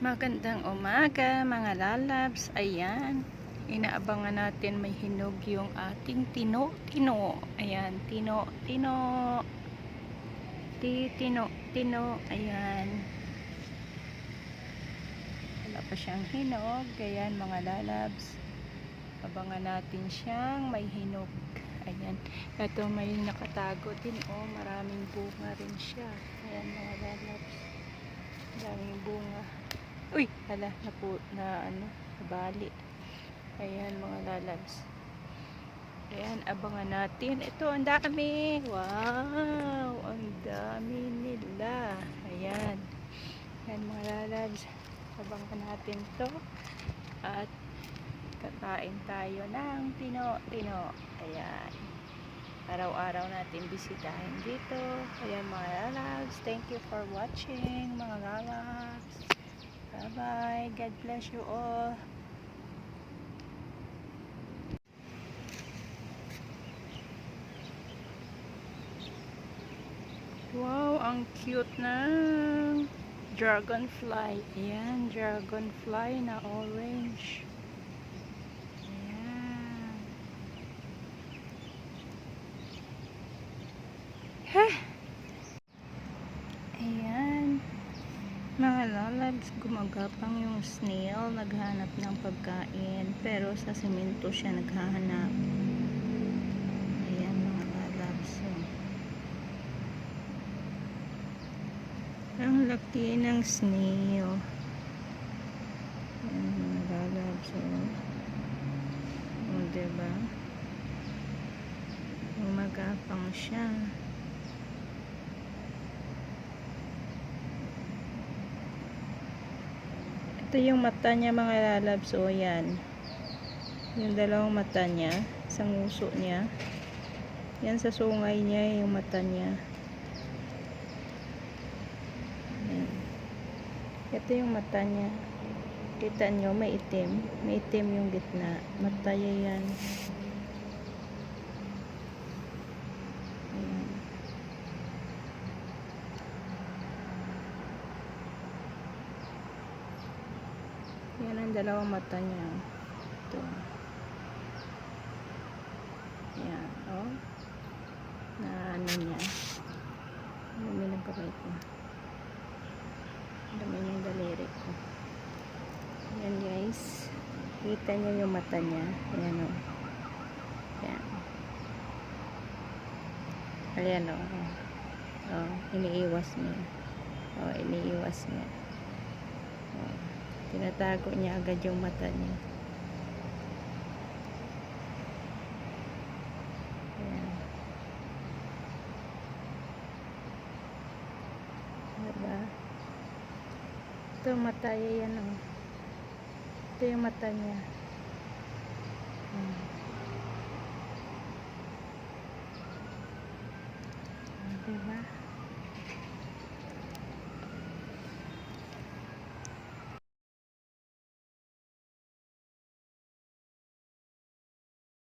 Magandang umaga mga lalabs. Ayan, inaabangan natin may hinog yung ating tino. Ayan, tino. Tino. Ayan, wala pa siyang hinog. Ayan mga lalabs, abangan natin siyang may hinog. Ayan, ito may nakatago din. Oh, maraming bunga rin siya. Ayan mga lalabs, maraming bunga. Uy, hala, nabali. Ayan mga lalabs. Ayan, abangan natin. Ito, ang dami. Wow, ang dami nila. Ayan. Ayan mga lalabs. Abangan natin to. At kakain tayo ng tino. Ayan. Araw-araw natin bisitahin dito. Ayan mga lalabs. Thank you for watching mga lalabs. Bye-bye. God bless you all. Wow, ang cute ng dragonfly. Ayan, dragonfly na orange. Ayan. Heh! Ayan. Mga lalabs, gumagapang yung snail, naghanap ng pagkain, pero sa semento siya naghahanap. Ayan mga lalabs. Ang laki ng snail. Ayan mga lalabs. O, diba? Gumagapang siya. Ito yung mata niya mga lalabs. O yan, yung dalawang mata niya, isang uso niya, yan sa sungay niya yung mata niya. Yan. Ito yung mata niya, kita nyo may itim yung gitna, mata niya yan. Yan. Yan ang dalawang mata niya. Ito. Yan, oh. Na ano niya. Dami ng kamay ko. Dami ng daliri ko. Yan guys. Kita niyo yung mata niya. Ayan o. Yan. Ayan o. Oh, iniiwas niya. Oh, iniiwas niya. Oh. Tinatago niya agad yung mata niya. Ayan. Diba? Ito yung mata niya yan o. Ito yung mata niya.